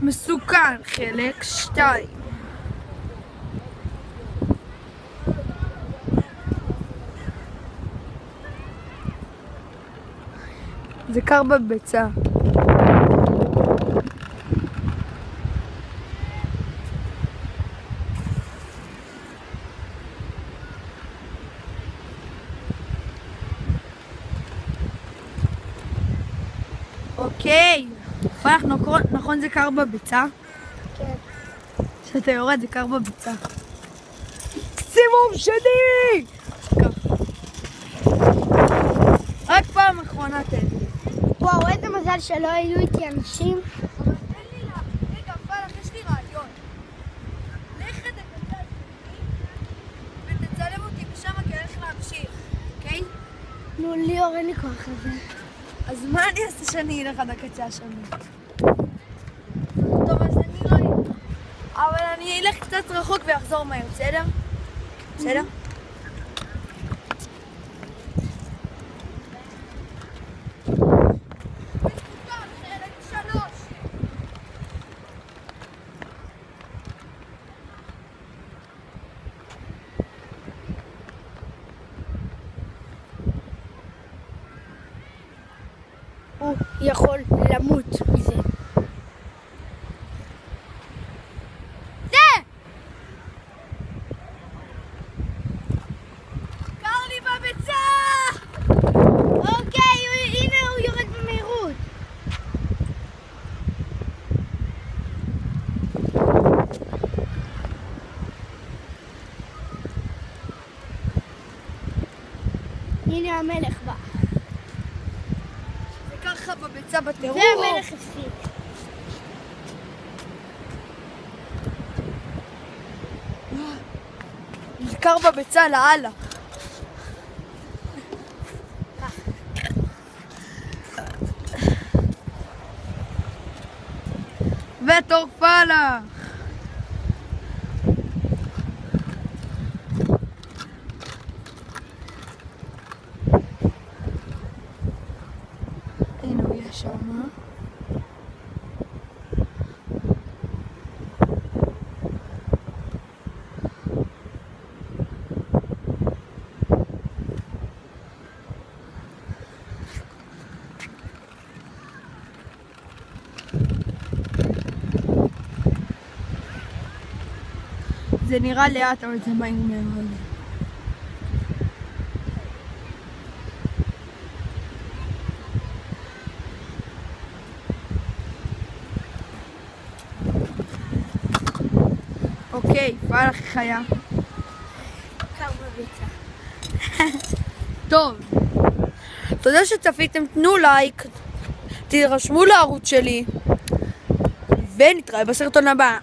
מסוכן, חלק 2. זה קר בביצה. אוקיי, נכון זה קר בביצה? כן. כשאתה יורד זה קר בביצה. סיבוב שני! רק פעם אחרונה תן לי. וואו, איזה מזל שלא היו איתי אנשים. אבל תן לי לה. רגע, פלח, יש לי רעיון. לך לקצה השני ותצלם אותי משם כי אני הולך להמשיך, אוקיי? נו, ליאור, אין לי כוח לזה. אז מה אני אעשה שאני אלך עד הקצה השני? טוב, אז אני לא אלך. אבל אני אלך קצת רחוק ואחזור מהר, בסדר? בסדר? הוא יכול למות מזה. זה! קר לי בביצה! אוקיי, הנה הוא יורד במהירות. הנה המלך בא. זה קר לך בביצה בטירוף. זה המלך הפסיק. זה קר בביצה לאללה. ותור פלח. הנה הוא יש שם. זה נראה לאט, אבל זה מהיר מאוד. אוקיי, פלח חיה. קר בביצה. טוב, תודה שצפיתם, תנו לייק, תירשמו לערוץ שלי, ונתראה בסרטון הבא.